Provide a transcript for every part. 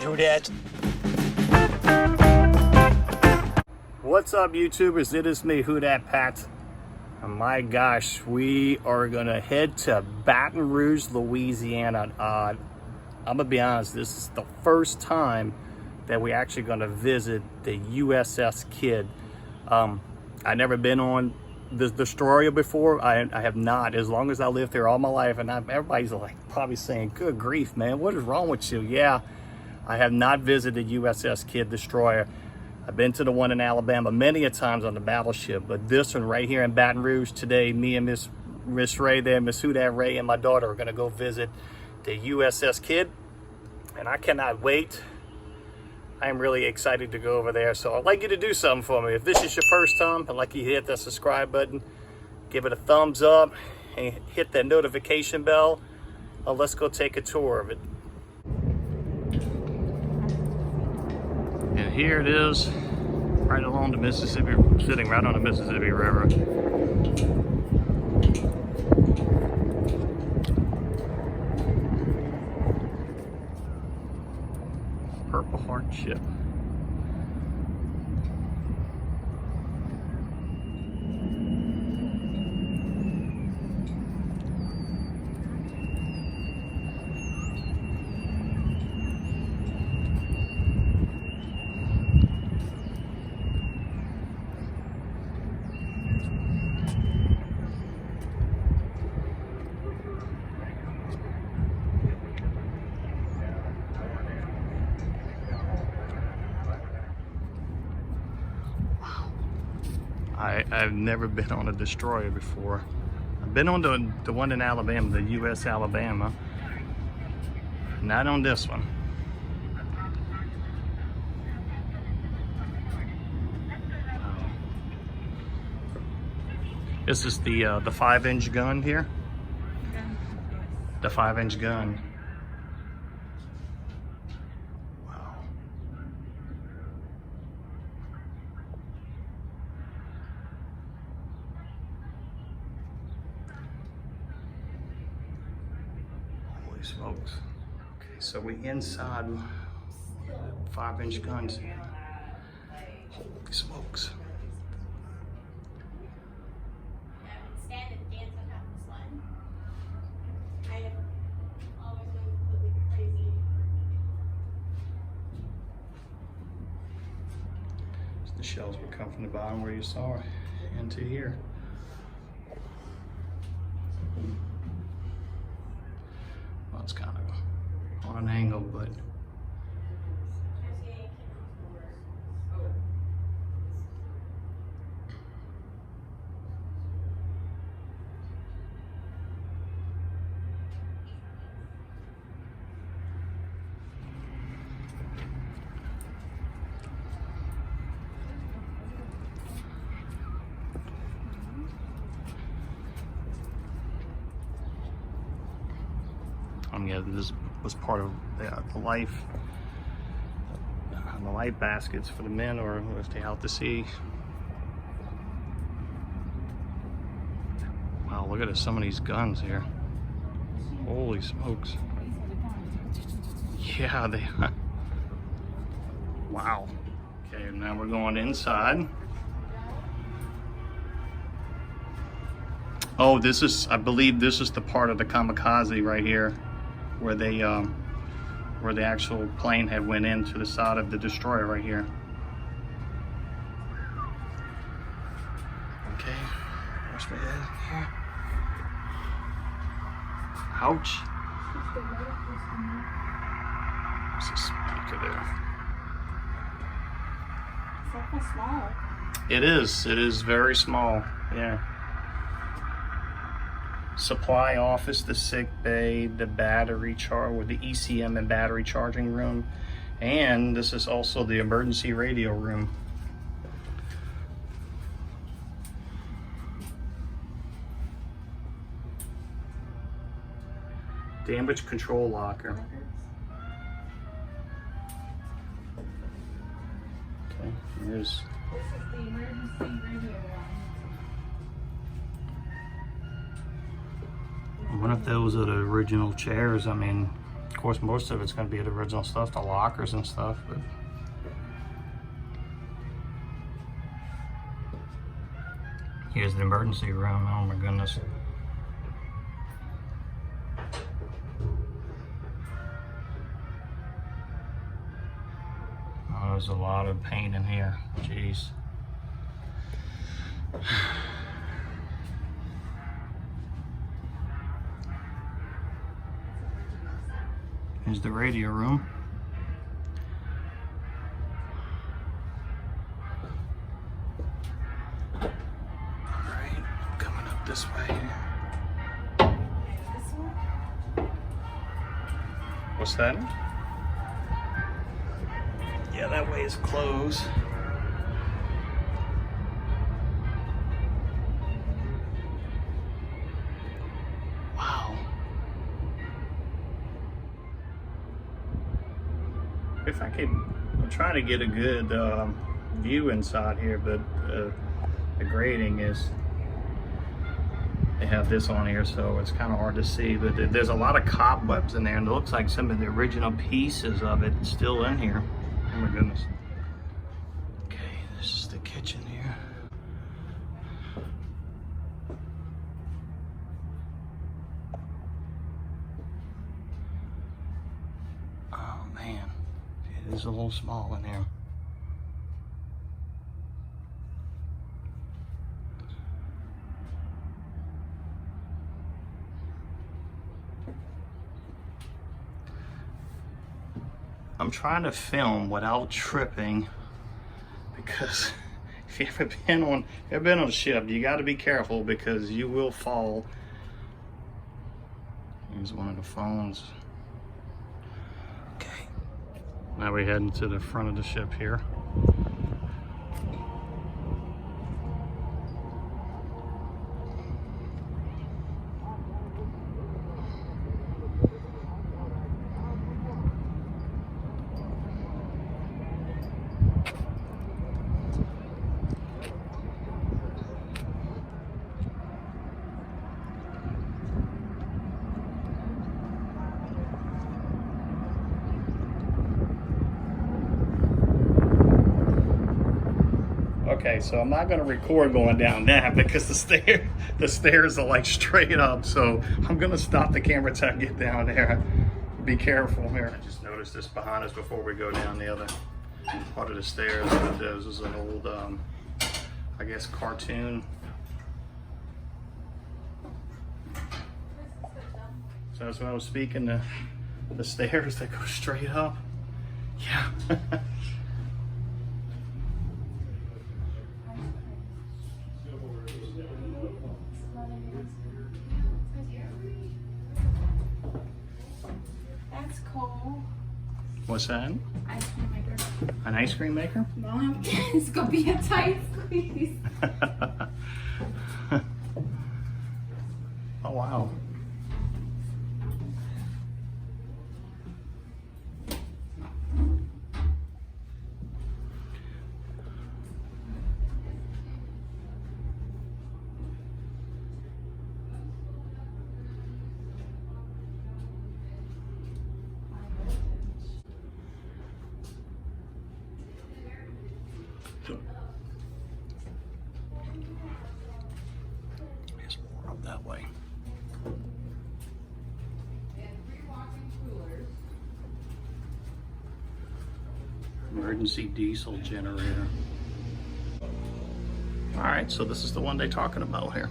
dat, who dat? What's up, YouTubers? It is me, Who Dat Pat. And my gosh, we are gonna head to Baton Rouge, Louisiana. I'm gonna be honest, this is the first time that we're actually gonna visit the USS KIDD. I've never been on the destroyer before. I have not, as long as I lived here all my life, and everybody's like probably saying, good grief, man, what is wrong with you? Yeah, I have not visited USS KIDD destroyer. I've been to the one in Alabama many a times on the battleship, but this one right here in Baton Rouge today, me and Miss Ray there, Miss Who Dat Ray, and my daughter are gonna go visit the USS KIDD, and I cannot wait. I am really excited to go over there, so I'd like you to do something for me. If this is your first time, I'd like you to hit that subscribe button, give it a thumbs up, and hit that notification bell. Let's go take a tour of it. And here it is, right along the Mississippi, sitting right on the Mississippi River. Purple Heart ship. I've never been on a destroyer before. I've been on the one in Alabama, the US Alabama. Not on this one. This is the 5-inch gun here. The 5-inch gun. Smokes. Okay, so we inside 5-inch guns here. Holy smokes. The shells would come from the bottom where you saw it into here. Well, it's kind of on an angle, but yeah, this was part of the life baskets for the men, or if they're out to sea. Wow, look at some of these guns here. Holy smokes. Yeah, they wow. Okay, now we're going inside. Oh, this is, I believe this is the part of the kamikaze right here, where the actual plane had went into the side of the destroyer right here. Okay, where's my head here? Ouch. There's a speaker there. It's awful small. It is very small, yeah. Supply office, the sick bay, the battery charge, or the ECM and battery charging room, and this is also the emergency radio room. Damage control locker. Okay, here's. This is the emergency radio room. One of those are the original chairs. I mean, of course, most of it's going to be the original stuff, the lockers and stuff. But here's the emergency room. Oh my goodness. Oh, there's a lot of paint in here. Jeez. Here's the radio room. All right, coming up this way. This one? What's that? Yeah, that way is closed. Wow. If I could, I'm trying to get a good view inside here, but the grading is, they have this on here, so it's kind of hard to see, but there's a lot of cobwebs in there, and it looks like some of the original pieces of it still in here. Oh my goodness. Okay, this is the kitchen here. Oh man, it is a little small in here. I'm trying to film without tripping, because if you've ever been on a ship, you got to be careful because you will fall. Here's one of the phones. Okay, now we're heading to the front of the ship here. Okay, so I'm not going to record going down that because the stairs are like straight up. So I'm going to stop the camera till I get down there. Be careful here. I just noticed this behind us before we go down the other part of the stairs. This is an old, I guess, cartoon. So that's when I was speaking, the stairs that go straight up. Yeah. That's cool. What's that? Ice cream maker. An ice cream maker? Mom, it's gonna be a tight squeeze. Oh wow. There's more up that way. Emergency diesel generator. All right, so this is the one they're talking about here.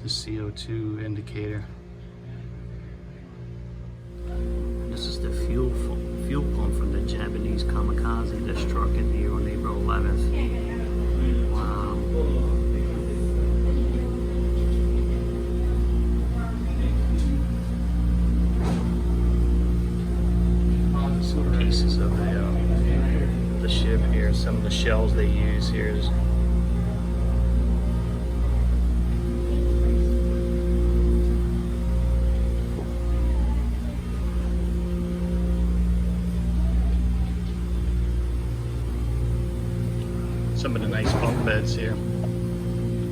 The CO2 indicator. This is the fuel pump from the Japanese kamikaze that struck in here on April 11th. Wow. Some pieces of the ship here. Some of the shells they use here is. Some of the nice bunk beds here.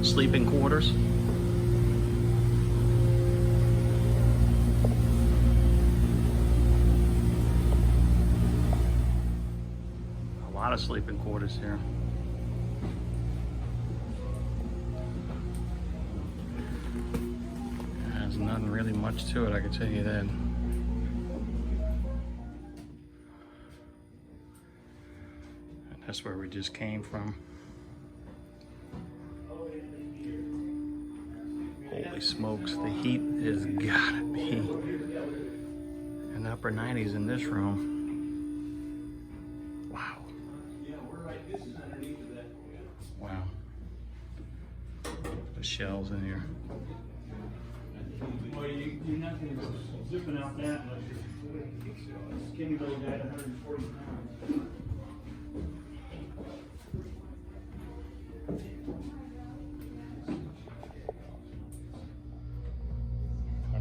Sleeping quarters. A lot of sleeping quarters here. There's nothing really much to it, I can tell you that. And that's where we just came from. Holy smokes, the heat has gotta be in the upper 90s in this room. Wow. Wow. The shelves in here. Well, you're not going to go zipping out that unless you're a skinny little guy at 140 pounds.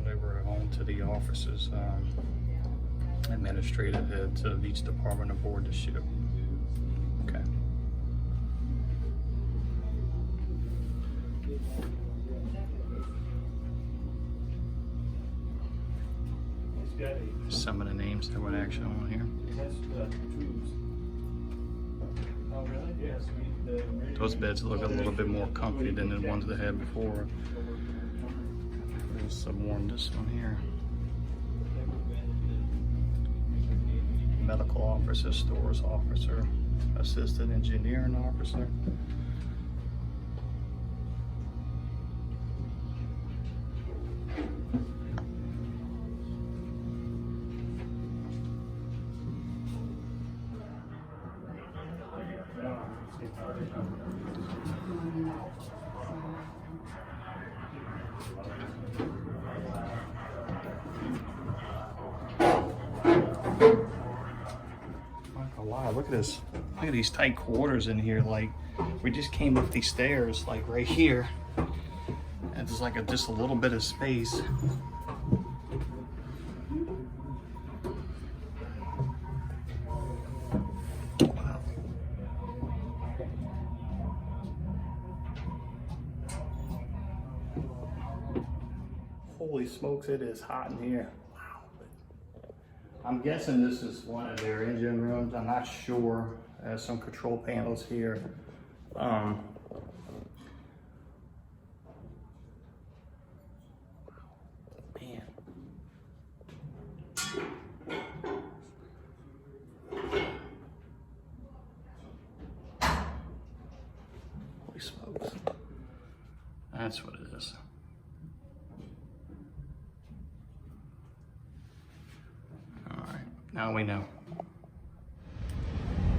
Over home to the offices, administrative heads of each department aboard the ship. Okay. Some of the names that were actually on here. Oh, really? Yes. Those beds look a little bit more comfy than the ones they had before. There's some more in this one here. Medical officer, stores officer, assistant engineering officer. Wow, look at this. Look at these tight quarters in here. Like, we just came up these stairs, like right here. And there's like just a little bit of space. Wow. Holy smokes, it is hot in here. I'm guessing this is one of their engine rooms. I'm not sure. There's some control panels here. Man. Holy smokes. That's what it is. Now we know.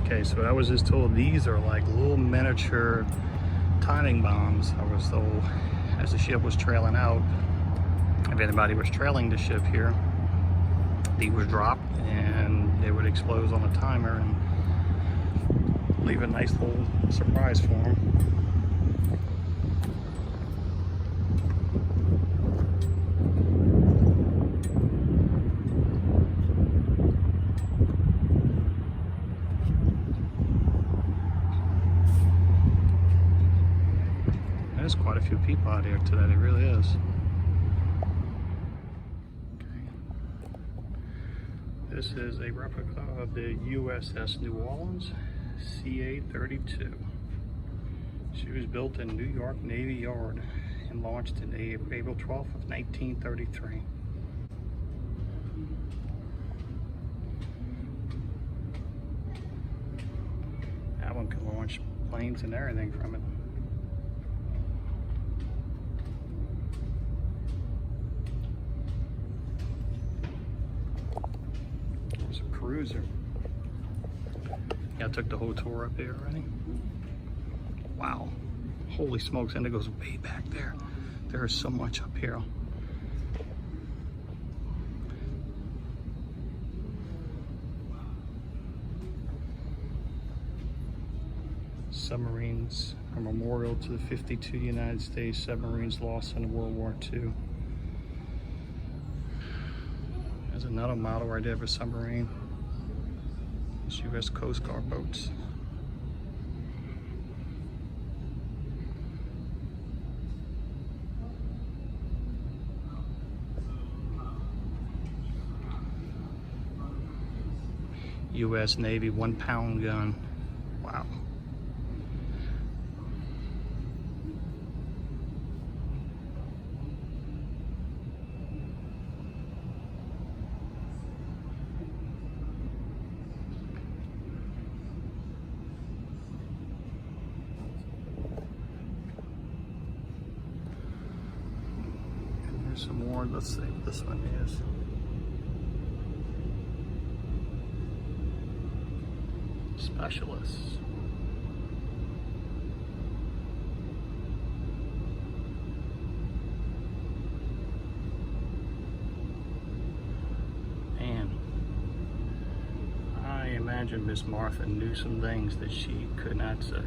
Okay, so I was just told these are like little miniature timing bombs. I was told as the ship was trailing out, if anybody was trailing the ship here, these would drop and they would explode on a timer and leave a nice little surprise for them. There's quite a few people out here today, it really is. Okay. This is a replica of the USS New Orleans, CA-32. She was built in New York Navy Yard and launched in April 12th of 1933. That one can launch planes and everything from it. Cruiser. Yeah, I took the whole tour up there already. Wow. Holy smokes, and it goes way back there. There is so much up here. Submarines, a memorial to the 52 United States submarines lost in World War II. There's another model right there of a submarine. It's U.S. Coast Guard boats. U.S. Navy 1-pound gun. Wow. And there's some more. Let's see what this one is. Specialists. Man, I imagine Miss Martha knew some things that she could not say.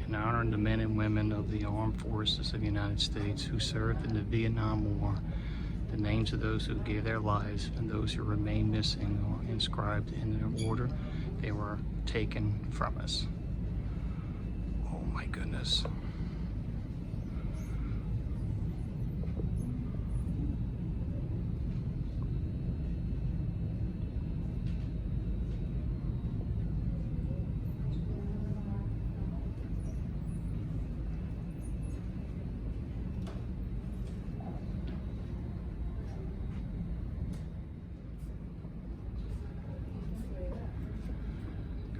In honoring the men and women of the armed forces of the United States who served in the Vietnam War, the names of those who gave their lives and those who remain missing are inscribed in the order they were taken from us. Oh my goodness.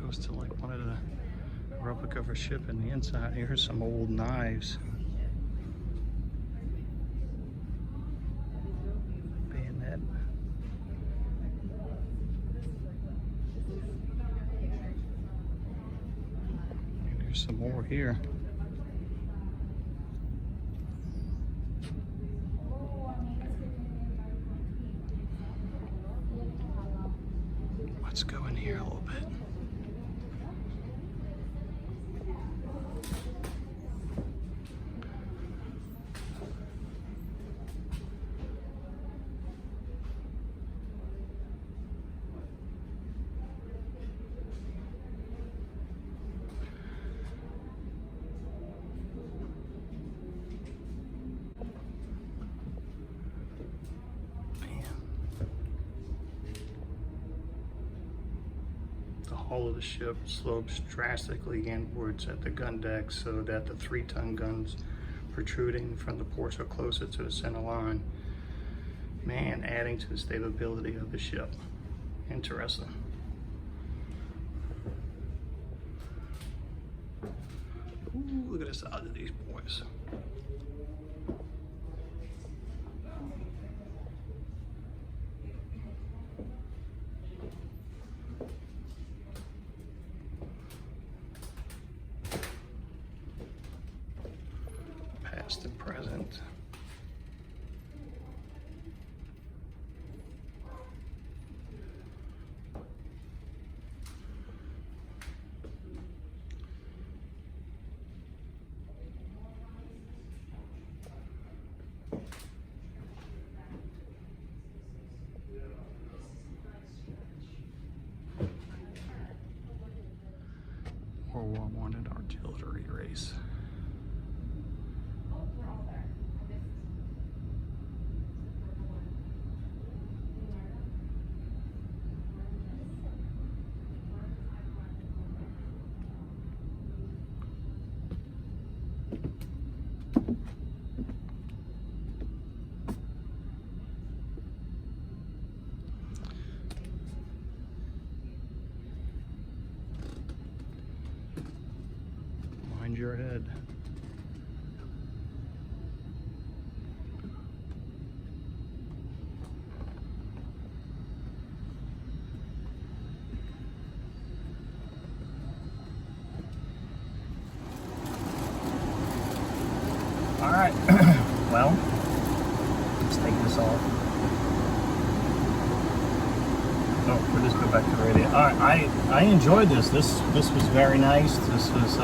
Goes to like one of the replica of a ship in the inside. Here's some old knives. Bayonet. And there's some more here. Let's go in here a little bit. The hull of the ship slopes drastically inwards at the gun deck so that the 3-ton guns protruding from the ports are closer to the center line. Man, adding to the stability of the ship. Interesting. Ooh, look at the size of these boys. Past and present. World War I and artillery race. Mind your head. All right. Well, let's take this off. Oh, we'll just go back to the radio. All right, I enjoyed this. This was very nice. This was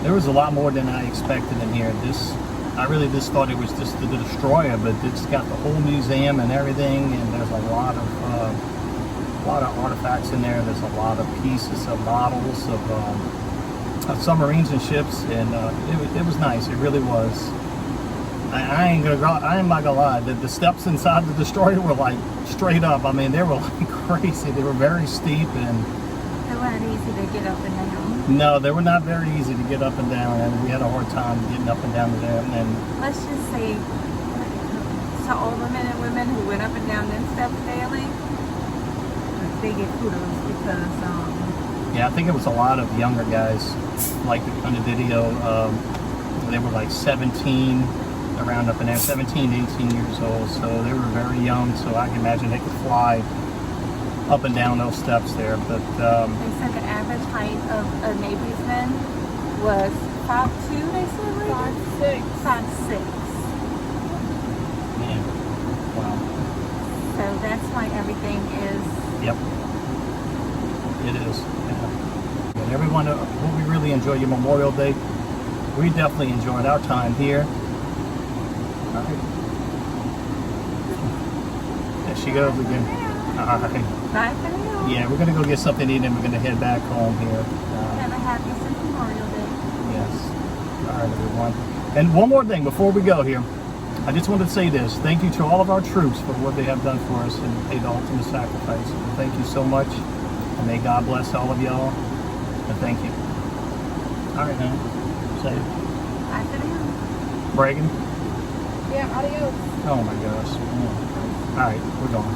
there was a lot more than I expected in here. This I really just thought it was just the destroyer, but it's got the whole museum and everything, and there's a lot of artifacts in there. There's a lot of pieces of models of submarines and ships, and it was nice. It really was. I ain't not gonna lie. The steps inside the destroyer were like straight up. I mean, they were like crazy. They were very steep, and They weren't easy to get up and down. no, they were not very easy to get up and down, and we had a hard time getting up and down there. And Let's just say, to all the men and women who went up and down them steps daily, they get kudos because, yeah, I think it was a lot of younger guys, like on the video. They were like 17, around up in there, 17 to 18 years old. So they were very young. So I can imagine they could fly up and down those steps there. But they said the average height of a Navy's men was 5'2", they said, right? 5'6". man, wow. So that's why everything is. Yep, it is. Yeah. And everyone, hope we really enjoy your Memorial Day. We definitely enjoyed our time here. All right. There she goes again. All right. Bye for now. Yeah, we're gonna go get something to eat, and we're gonna head back home here. Have a happy Memorial Day. Yes. All right, everyone. And one more thing before we go here. I just wanted to say this. Thank you to all of our troops for what they have done for us and paid the ultimate sacrifice. Thank you so much. And may God bless all of y'all. And thank you. All right, now. Say it. Bye for now. Bragging. Yeah, adios. Oh my gosh. All right, we're gone.